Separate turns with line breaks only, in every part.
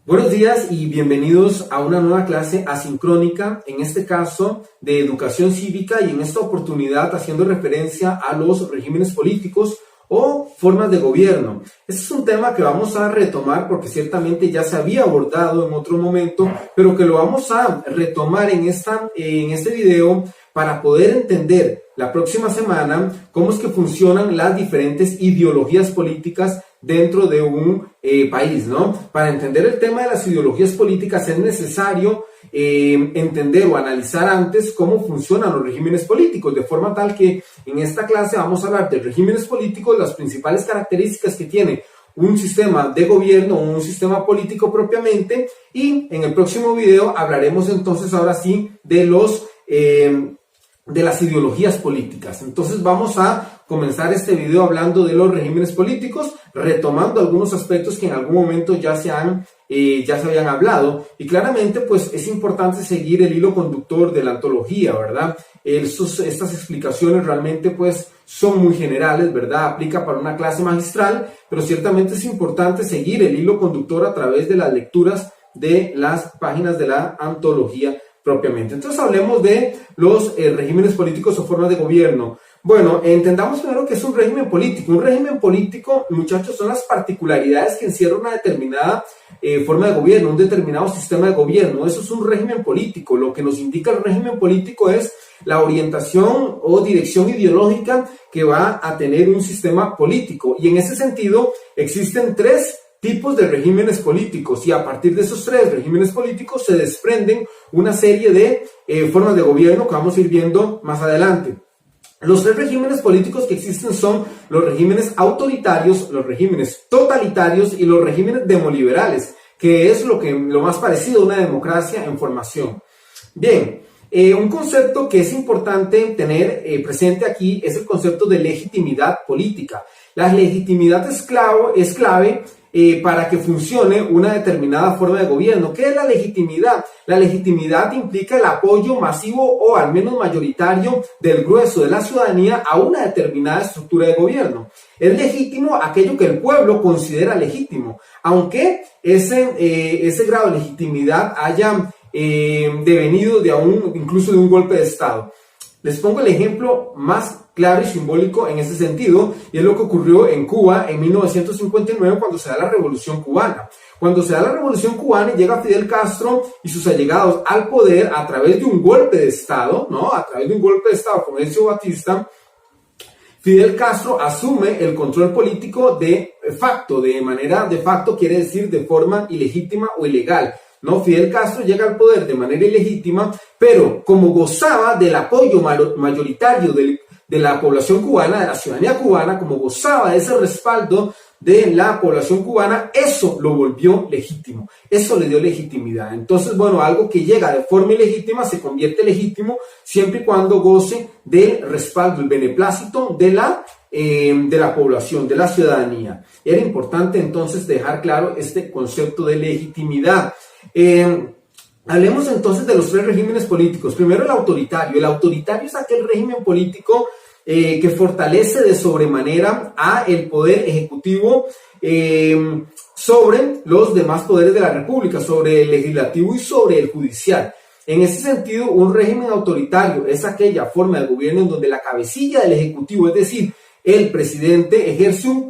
Buenos días y bienvenidos a una nueva clase asincrónica, en este caso de educación cívica y en esta oportunidad haciendo referencia a los regímenes políticos o formas de gobierno. Este es un tema que vamos a retomar porque ciertamente ya se había abordado en otro momento, pero que lo vamos a retomar en este video para poder entender la próxima semana cómo es que funcionan las diferentes ideologías políticas dentro de un país, ¿no? Para entender el tema de las ideologías políticas es necesario entender o analizar antes cómo funcionan los regímenes políticos, de forma tal que en esta clase vamos a hablar de regímenes políticos, las principales características que tiene un sistema de gobierno o un sistema político propiamente, y en el próximo video hablaremos entonces ahora sí de las ideologías políticas. Entonces vamos a comenzar este video hablando de los regímenes políticos, retomando algunos aspectos que en algún momento ya se habían hablado, y claramente pues es importante seguir el hilo conductor de la antología, ¿verdad? Estas explicaciones realmente pues son muy generales, ¿verdad? Aplica para una clase magistral, pero ciertamente es importante seguir el hilo conductor a través de las lecturas de las páginas de la antología propiamente. Entonces hablemos de los regímenes políticos o formas de gobierno. Bueno, entendamos primero que es un régimen político. Un régimen político, muchachos, son las particularidades que encierra una determinada forma de gobierno, un determinado sistema de gobierno. Eso es un régimen político. Lo que nos indica el régimen político es la orientación o dirección ideológica que va a tener un sistema político. Y en ese sentido existen tres tipos de regímenes políticos, y a partir de esos tres regímenes políticos se desprenden una serie de formas de gobierno que vamos a ir viendo más adelante. Los tres regímenes políticos que existen son los regímenes autoritarios, los regímenes totalitarios y los regímenes demoliberales, que es lo más parecido a una democracia en formación. Bien, un concepto que es importante tener presente aquí es el concepto de legitimidad política. La legitimidad es clave para que funcione una determinada forma de gobierno. ¿Qué es la legitimidad? La legitimidad implica el apoyo masivo o al menos mayoritario del grueso de la ciudadanía a una determinada estructura de gobierno. Es legítimo aquello que el pueblo considera legítimo, aunque ese grado de legitimidad haya devenido incluso de un golpe de Estado. Les pongo el ejemplo más claro y simbólico en ese sentido, y es lo que ocurrió en Cuba en 1959 cuando se da la Revolución Cubana. Cuando se da la Revolución Cubana y llega Fidel Castro y sus allegados al poder a través de un golpe de Estado, ¿no? A través de un golpe de Estado con Ezio Batista, Fidel Castro asume el control político de facto, de manera de facto quiere decir de forma ilegítima o ilegal. No, Fidel Castro llega al poder de manera ilegítima, pero como gozaba del apoyo mayoritario de la población cubana, de la ciudadanía cubana, como gozaba de ese respaldo de la población cubana, eso lo volvió legítimo, eso le dio legitimidad. Entonces, bueno, algo que llega de forma ilegítima se convierte legítimo siempre y cuando goce del respaldo, el beneplácito de la población, de la ciudadanía. Era importante entonces dejar claro este concepto de legitimidad. Hablemos entonces de los tres regímenes políticos. Primero, el autoritario. El autoritario es aquel régimen político que fortalece de sobremanera a el poder ejecutivo sobre los demás poderes de la República, sobre el legislativo y sobre el judicial. En ese sentido, un régimen autoritario es aquella forma de gobierno en donde la cabecilla del ejecutivo, es decir, el presidente, ejerce un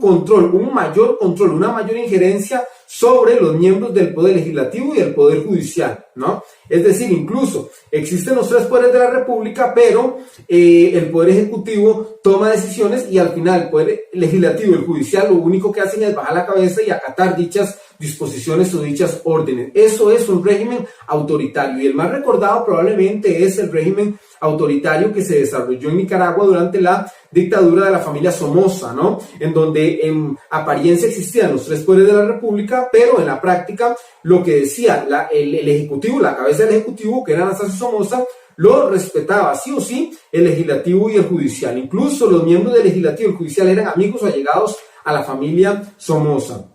mayor control, una mayor injerencia sobre los miembros del poder legislativo y el poder judicial, ¿no? Es decir, incluso existen los tres poderes de la República, pero el poder ejecutivo toma decisiones y al final el poder legislativo y el judicial lo único que hacen es bajar la cabeza y acatar dichas disposiciones o dichas órdenes. Eso es un régimen autoritario, y el más recordado probablemente es el régimen autoritario que se desarrolló en Nicaragua durante la dictadura de la familia Somoza, ¿no? En donde en apariencia existían los tres poderes de la República, pero en la práctica lo que decía el Ejecutivo, la cabeza del Ejecutivo, que era Anastasio Somoza, lo respetaba sí o sí el legislativo y el judicial. Incluso los miembros del legislativo y el judicial eran amigos o allegados a la familia Somoza.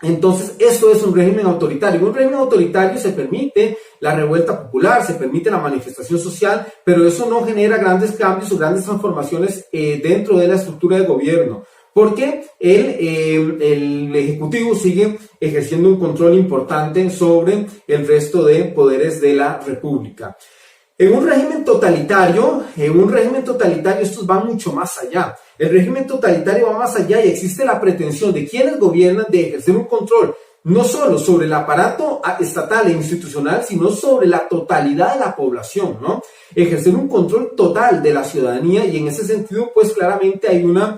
Entonces, eso es un régimen autoritario. En un régimen autoritario se permite la revuelta popular, se permite la manifestación social, pero eso no genera grandes cambios o grandes transformaciones dentro de la estructura de gobierno. porque el Ejecutivo sigue ejerciendo un control importante sobre el resto de poderes de la República. En un régimen totalitario estos van mucho más allá. El régimen totalitario va más allá y existe la pretensión de quienes gobiernan de ejercer un control no solo sobre el aparato estatal e institucional, sino sobre la totalidad de la población, ¿no? Ejercer un control total de la ciudadanía, y en ese sentido, pues claramente hay una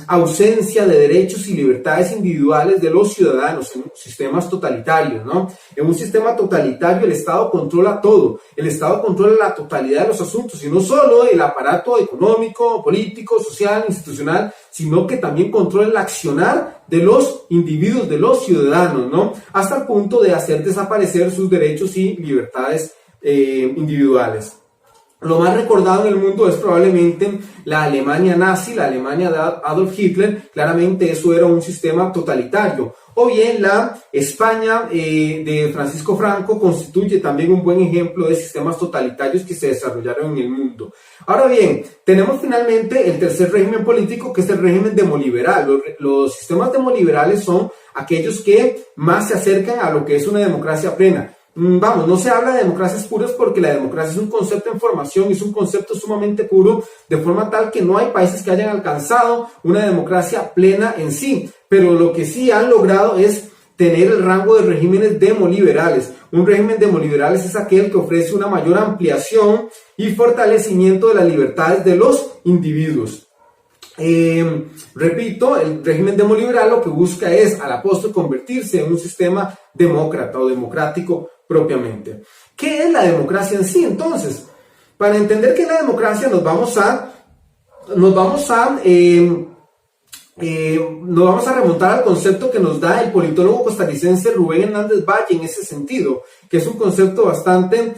ausencia de derechos y libertades individuales de los ciudadanos en sistemas totalitarios, ¿no? En un sistema totalitario el Estado controla todo, el Estado controla la totalidad de los asuntos, y no solo el aparato económico, político, social, institucional, sino que también controla el accionar de los individuos, de los ciudadanos, ¿no? Hasta el punto de hacer desaparecer sus derechos y libertades individuales. Lo más recordado en el mundo es probablemente la Alemania nazi, la Alemania de Adolf Hitler. Claramente eso era un sistema totalitario. O bien la España de Francisco Franco constituye también un buen ejemplo de sistemas totalitarios que se desarrollaron en el mundo. Ahora bien, tenemos finalmente el tercer régimen político, que es el régimen demoliberal. Los sistemas demoliberales son aquellos que más se acercan a lo que es una democracia plena. Vamos, no se habla de democracias puras porque la democracia es un concepto en formación, es un concepto sumamente puro, de forma tal que no hay países que hayan alcanzado una democracia plena en sí, pero lo que sí han logrado es tener el rango de regímenes demoliberales. Un régimen demoliberales es aquel que ofrece una mayor ampliación y fortalecimiento de las libertades de los individuos. Repito, el régimen demoliberal lo que busca es a la postre convertirse en un sistema demócrata o democrático propiamente. ¿Qué es la democracia en sí? Entonces, para entender qué es la democracia nos vamos a remontar al concepto que nos da el politólogo costarricense Rubén Hernández Valle en ese sentido, que es un concepto bastante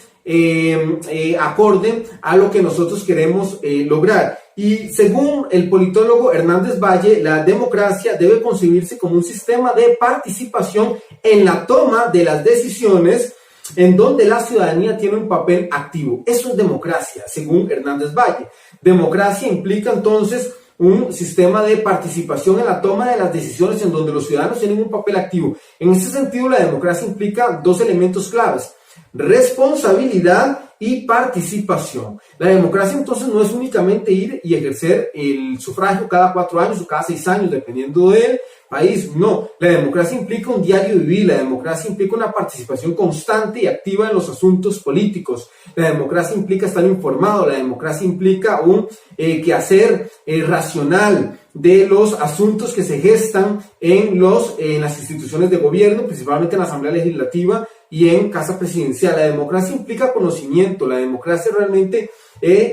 acorde a lo que nosotros queremos lograr. Y según el politólogo Hernández Valle, la democracia debe concebirse como un sistema de participación en la toma de las decisiones en donde la ciudadanía tiene un papel activo. Eso es democracia, según Hernández Valle. Democracia implica entonces un sistema de participación en la toma de las decisiones en donde los ciudadanos tienen un papel activo. En ese sentido, la democracia implica dos elementos claves: responsabilidad y participación. La democracia entonces no es únicamente ir y ejercer el sufragio cada 4 años o cada 6 años, dependiendo del país. No, la democracia implica un diario vivir, la democracia implica una participación constante y activa en los asuntos políticos. La democracia implica estar informado, la democracia implica un quehacer racional de los asuntos que se gestan en las instituciones de gobierno, principalmente en la Asamblea Legislativa y en Casa Presidencial. La democracia implica conocimiento, la democracia realmente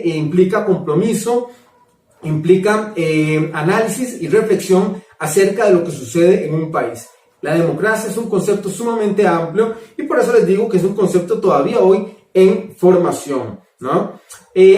implica compromiso, implica análisis y reflexión acerca de lo que sucede en un país. La democracia es un concepto sumamente amplio y por eso les digo que es un concepto todavía hoy en formación, ¿no?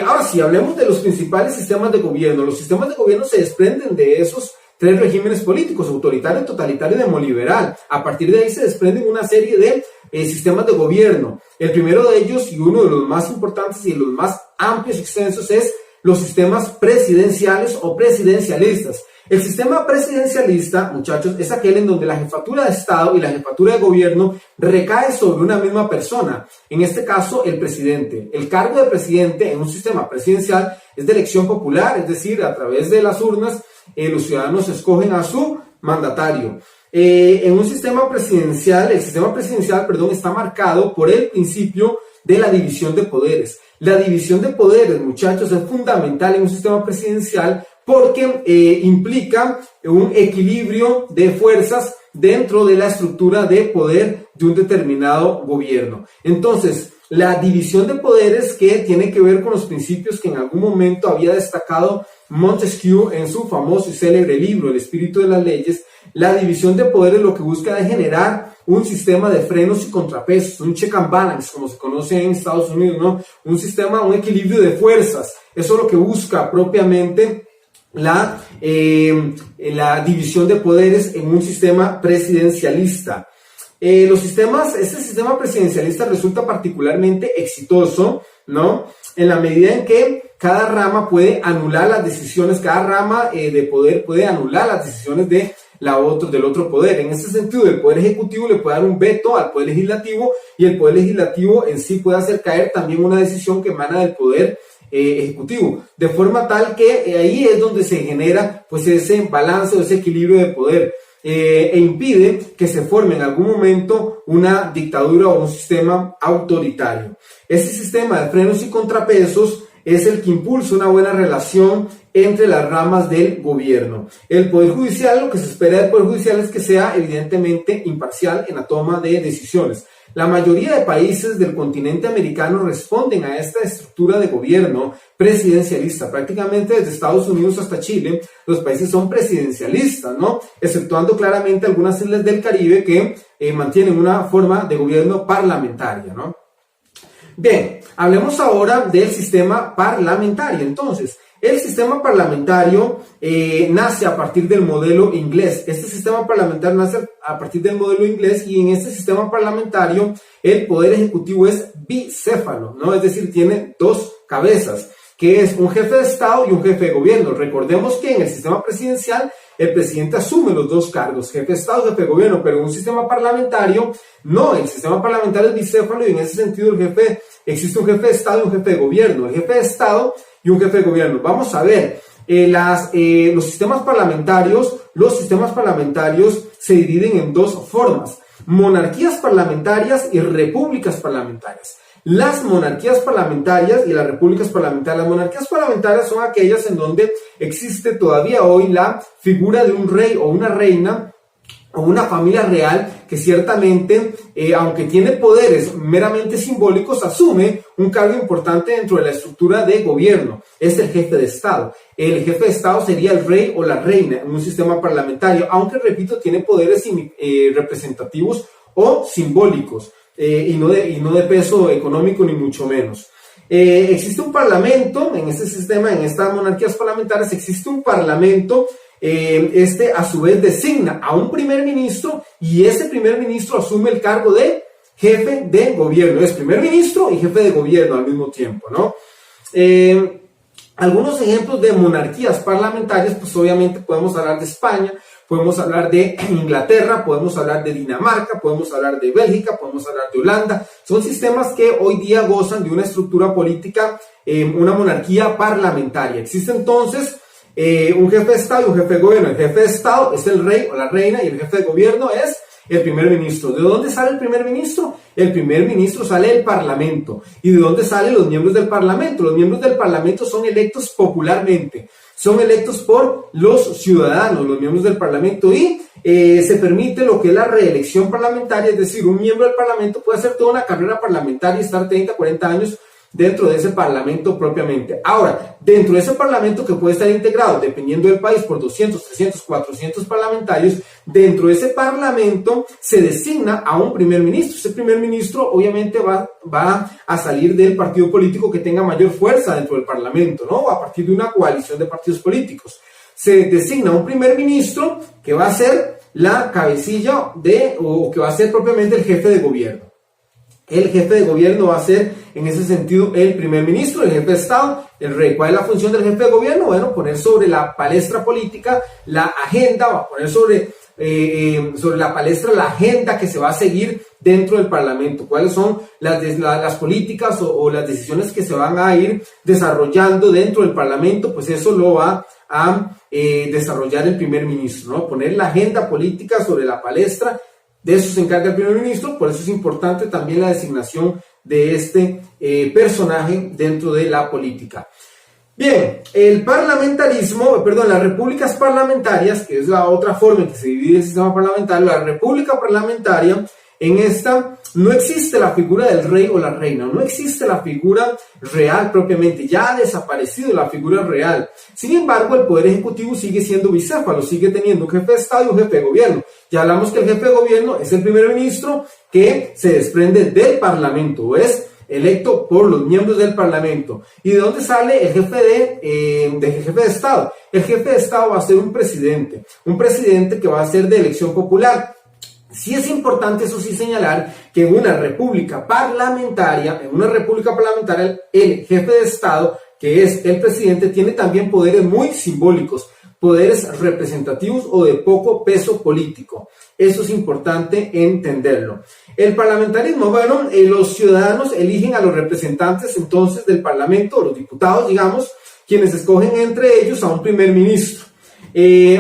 Ahora sí, hablemos de los principales sistemas de gobierno. Los sistemas de gobierno se desprenden de esos 3 regímenes políticos: autoritario, totalitario y demoliberal. A partir de ahí se desprenden una serie de sistemas de gobierno. El primero de ellos, y uno de los más importantes y los más amplios y extensos, es los sistemas presidenciales o presidencialistas. El sistema presidencialista, muchachos, es aquel en donde la jefatura de Estado y la jefatura de gobierno recae sobre una misma persona, en este caso el presidente. El cargo de presidente en un sistema presidencial es de elección popular, es decir, a través de las urnas los ciudadanos escogen a su mandatario. En un sistema presidencial, el sistema presidencial, está marcado por el principio de la división de poderes. La división de poderes, muchachos, es fundamental en un sistema presidencial porque implica un equilibrio de fuerzas dentro de la estructura de poder de un determinado gobierno. Entonces, la división de poderes, que tiene que ver con los principios que en algún momento había destacado Montesquieu en su famoso y célebre libro El espíritu de las leyes. La división de poderes lo que busca es generar un sistema de frenos y contrapesos, un check and balance, como se conoce en Estados Unidos, ¿no? Un sistema, un equilibrio de fuerzas. Eso es lo que busca propiamente la división de poderes en un sistema presidencialista. Este sistema presidencialista resulta particularmente exitoso, ¿no? En la medida en que cada rama puede anular las decisiones, cada rama de poder puede anular las decisiones del otro poder. En este sentido, el Poder Ejecutivo le puede dar un veto al Poder Legislativo y el Poder Legislativo en sí puede hacer caer también una decisión que emana del Poder Ejecutivo, de forma tal que ahí es donde se genera pues ese balance o ese equilibrio de poder. E impide que se forme en algún momento una dictadura o un sistema autoritario. Este sistema de frenos y contrapesos es el que impulsa una buena relación entre las ramas del gobierno. El Poder Judicial, lo que se espera del Poder Judicial es que sea evidentemente imparcial en la toma de decisiones. La mayoría de países del continente americano responden a esta estructura de gobierno presidencialista. Prácticamente desde Estados Unidos hasta Chile, los países son presidencialistas, ¿no? Exceptuando claramente algunas islas del Caribe que mantienen una forma de gobierno parlamentaria, ¿no? Bien, hablemos ahora del sistema parlamentario. Entonces, el sistema parlamentario nace a partir del modelo inglés. Este sistema parlamentario nace a partir del modelo inglés y en este sistema parlamentario el poder ejecutivo es bicéfalo, ¿no? Es decir, tiene dos cabezas, que es un jefe de Estado y un jefe de gobierno. Recordemos que en el sistema presidencial el presidente asume los dos cargos, jefe de Estado y jefe de gobierno, pero en un sistema parlamentario no, el sistema parlamentario es bicéfalo y en ese sentido existe un jefe de Estado y un jefe de gobierno. El jefe de Estado y un jefe de gobierno. Vamos a ver, los sistemas parlamentarios se dividen en dos formas: monarquías parlamentarias y repúblicas parlamentarias. Las monarquías parlamentarias y las repúblicas parlamentarias. Las monarquías parlamentarias son aquellas en donde existe todavía hoy la figura de un rey o una reina o una familia real que ciertamente, aunque tiene poderes meramente simbólicos, asume un cargo importante dentro de la estructura de gobierno. Es el jefe de Estado. El jefe de Estado sería el rey o la reina en un sistema parlamentario, aunque, repito, tiene poderes representativos o simbólicos y no de peso económico ni mucho menos. Existe un parlamento en este sistema, en estas monarquías parlamentarias, existe un parlamento. A su vez designa a un primer ministro y ese primer ministro asume el cargo de jefe de gobierno. Es primer ministro y jefe de gobierno al mismo tiempo, ¿no? Algunos ejemplos de monarquías parlamentarias, pues obviamente podemos hablar de España, podemos hablar de Inglaterra, podemos hablar de Dinamarca, podemos hablar de Bélgica, podemos hablar de Holanda. Son sistemas que hoy día gozan de una estructura política, una monarquía parlamentaria. Existe entonces un jefe de Estado y un jefe de gobierno. El jefe de Estado es el rey o la reina y el jefe de gobierno es el primer ministro. ¿De dónde sale el primer ministro? El primer ministro sale del Parlamento. ¿Y de dónde salen los miembros del Parlamento? Los miembros del Parlamento son electos popularmente, son electos por los ciudadanos, los miembros del Parlamento, y se permite lo que es la reelección parlamentaria, es decir, un miembro del Parlamento puede hacer toda una carrera parlamentaria y estar 30, 40 años dentro de ese parlamento propiamente. Ahora, dentro de ese parlamento, que puede estar integrado, dependiendo del país, por 200, 300, 400 parlamentarios, dentro de ese parlamento se designa a un primer ministro. Ese primer ministro obviamente va a salir del partido político que tenga mayor fuerza dentro del parlamento, ¿no? O a partir de una coalición de partidos políticos. Se designa a un primer ministro que va a ser la cabecilla o que va a ser propiamente el jefe de gobierno. El jefe de gobierno va a ser, en ese sentido, el primer ministro, el jefe de Estado, el rey. ¿Cuál es la función del jefe de gobierno? Bueno, poner sobre la palestra política la agenda, va a poner sobre la palestra la agenda que se va a seguir dentro del Parlamento. ¿Cuáles son las políticas o las decisiones que se van a ir desarrollando dentro del Parlamento? Pues eso lo va a desarrollar el primer ministro, ¿no? Poner la agenda política sobre la palestra. De eso se encarga el primer ministro. Por eso es importante también la designación de este personaje dentro de la política. Bien, las repúblicas parlamentarias, que es la otra forma en que se divide el sistema parlamentario, la república parlamentaria, en esta no existe la figura del rey o la reina, no existe la figura real propiamente, ya ha desaparecido la figura real. Sin embargo, el poder ejecutivo sigue siendo bicéfalo, sigue teniendo un jefe de Estado y un jefe de gobierno. Ya hablamos que el jefe de gobierno es el primer ministro que se desprende del Parlamento, o es electo por los miembros del Parlamento. ¿Y de dónde sale el jefe de Estado? El jefe de Estado va a ser un presidente que va a ser de elección popular. Sí es importante, eso sí, señalar que en una república parlamentaria, el jefe de Estado, que es el presidente, tiene también poderes muy simbólicos, poderes representativos o de poco peso político. Eso es importante entenderlo. El parlamentarismo, bueno, los ciudadanos eligen a los representantes entonces del Parlamento, los diputados, digamos, quienes escogen entre ellos a un primer ministro.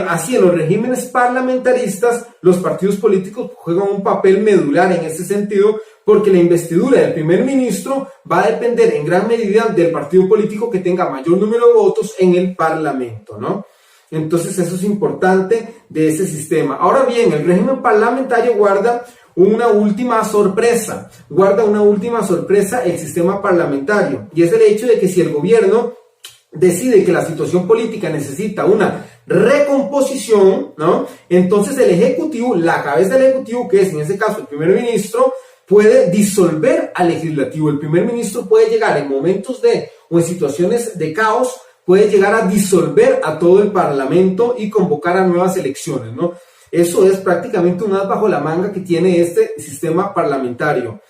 Así, en los regímenes parlamentaristas, los partidos políticos juegan un papel medular en ese sentido, porque la investidura del primer ministro va a depender en gran medida del partido político que tenga mayor número de votos en el Parlamento, ¿no? Entonces, eso es importante de ese sistema. Ahora bien, el régimen parlamentario guarda una última sorpresa el sistema parlamentario, y es el hecho de que si el gobierno decide que la situación política necesita una recomposición, ¿no? Entonces el Ejecutivo, la cabeza del Ejecutivo, que es en ese caso el primer ministro, puede disolver al legislativo. El primer ministro puede llegar en momentos o en situaciones de caos, puede llegar a disolver a todo el Parlamento y convocar a nuevas elecciones, ¿no? Eso es prácticamente un as bajo la manga que tiene este sistema parlamentario.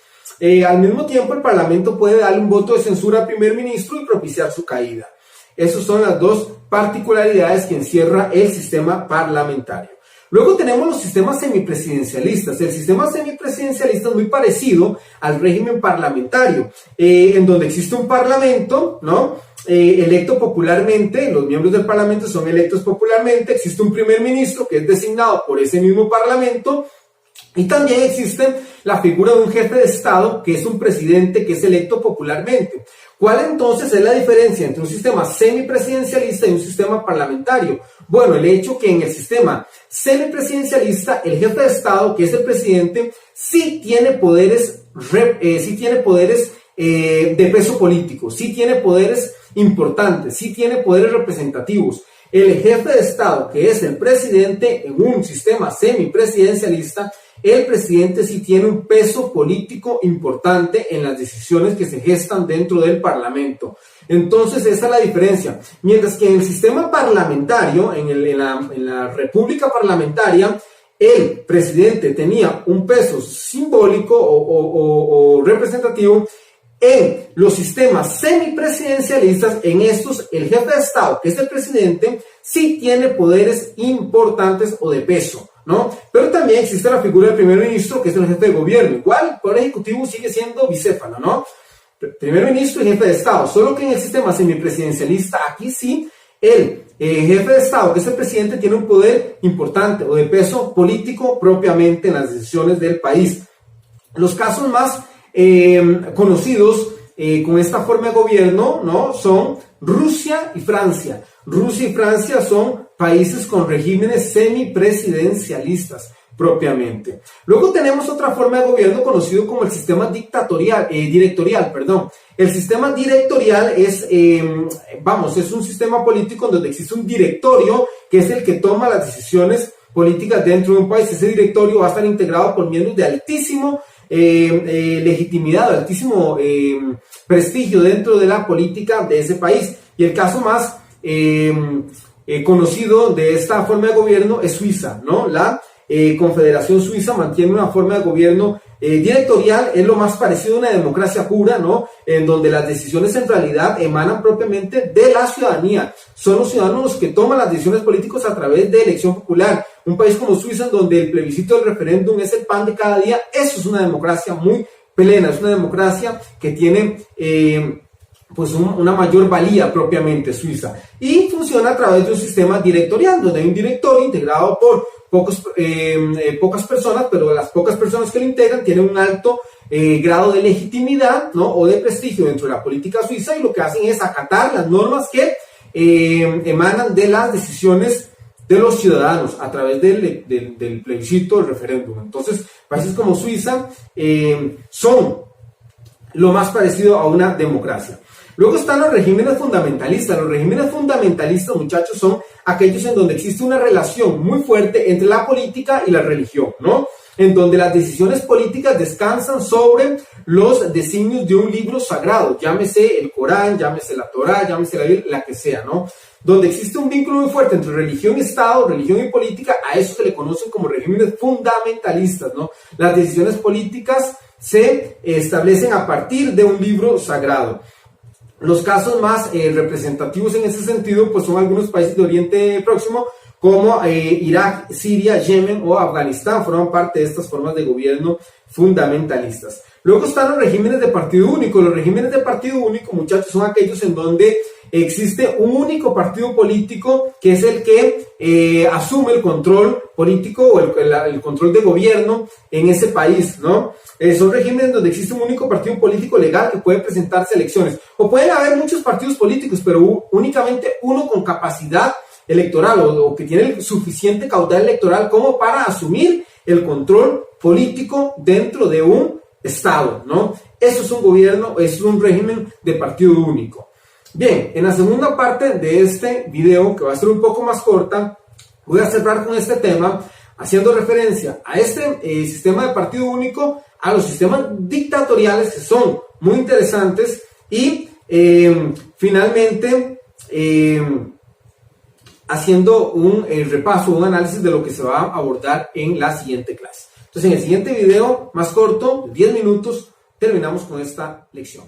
Al mismo tiempo, el Parlamento puede darle un voto de censura al primer ministro y propiciar su caída. Esas son las dos particularidades que encierra el sistema parlamentario. Luego tenemos los sistemas semipresidencialistas. El sistema semipresidencialista es muy parecido al régimen parlamentario, en donde existe un parlamento, ¿no? Electo popularmente, los miembros del parlamento son electos popularmente, existe un primer ministro que es designado por ese mismo parlamento, y también existe la figura de un jefe de Estado, que es un presidente que es electo popularmente. ¿Cuál entonces es la diferencia entre un sistema semipresidencialista y un sistema parlamentario? Bueno, el hecho que en el sistema semipresidencialista el jefe de Estado, que es el presidente, sí tiene poderes de peso político, sí tiene poderes importantes, sí tiene poderes representativos. El jefe de Estado, que es el presidente, en un sistema semipresidencialista, el presidente sí tiene un peso político importante en las decisiones que se gestan dentro del Parlamento. Entonces, esa es la diferencia. Mientras que en el sistema parlamentario, en la república parlamentaria, el presidente tenía un peso simbólico o representativo. En los sistemas semipresidencialistas, en estos, el jefe de Estado, que es el presidente, sí tiene poderes importantes o de peso, ¿no? Pero también existe la figura del primer ministro, que es el jefe de gobierno. Igual, el poder ejecutivo sigue siendo bicéfalo, ¿no? Primer ministro y jefe de Estado. Solo que en el sistema semipresidencialista, aquí sí, el jefe de Estado, que es el presidente, tiene un poder importante o de peso político propiamente en las decisiones del país. Los casos más conocidos con esta forma de gobierno, ¿no?, son Rusia y Francia. Rusia y Francia son países con regímenes semipresidencialistas propiamente. Luego tenemos otra forma de gobierno conocido como el sistema directorial. El sistema directorial es un sistema político donde existe un directorio que es el que toma las decisiones políticas dentro de un país. Ese directorio va a estar integrado por miembros de altísimo legitimidad, altísimo prestigio dentro de la política de ese país. Y el caso más conocido de esta forma de gobierno es Suiza, ¿no? La Confederación Suiza mantiene una forma de gobierno directorial, es lo más parecido a una democracia pura, ¿no?, en donde las decisiones en realidad emanan propiamente de la ciudadanía. Son los ciudadanos los que toman las decisiones políticas a través de elección popular. Un país como Suiza, en donde el plebiscito del referéndum es el pan de cada día, eso es una democracia muy plena, es una democracia que tiene una mayor valía propiamente Suiza, y funciona a través de un sistema directorial, donde hay un directorio integrado por pocas personas, pero las pocas personas que lo integran tienen un alto grado de legitimidad, ¿no?, o de prestigio dentro de la política suiza, y lo que hacen es acatar las normas que emanan de las decisiones de los ciudadanos a través del plebiscito, del referéndum. Entonces, países como Suiza son lo más parecido a una democracia. Luego están los regímenes fundamentalistas. Los regímenes fundamentalistas, muchachos, son aquellos en donde existe una relación muy fuerte entre la política y la religión, ¿no? en donde las decisiones políticas descansan sobre los designios de un libro sagrado, llámese el Corán, llámese la Torá, llámese la Biblia, la que sea, ¿no? Donde existe un vínculo muy fuerte entre religión y Estado, religión y política, a eso se le conocen como regímenes fundamentalistas, ¿no? Las decisiones políticas se establecen a partir de un libro sagrado. Los casos más representativos en ese sentido pues son algunos países de Oriente Próximo como Irak, Siria, Yemen o Afganistán, forman parte de estas formas de gobierno fundamentalistas. Luego están los regímenes de partido único. Los regímenes de partido único, muchachos, son aquellos en donde existe un único partido político que es el que asume el control político o el control de gobierno en ese país, ¿no? Son regímenes donde existe un único partido político legal que puede presentarse elecciones. O pueden haber muchos partidos políticos, pero únicamente uno con capacidad electoral o que tiene el suficiente caudal electoral como para asumir el control político dentro de un Estado, ¿no? Eso es un gobierno, es un régimen de partido único. Bien, en la segunda parte de este video, que va a ser un poco más corta, voy a cerrar con este tema, haciendo referencia a este sistema de partido único, a los sistemas dictatoriales que son muy interesantes y finalmente haciendo un repaso, un análisis de lo que se va a abordar en la siguiente clase. Entonces, en el siguiente video, más corto, 10 minutos, terminamos con esta lección.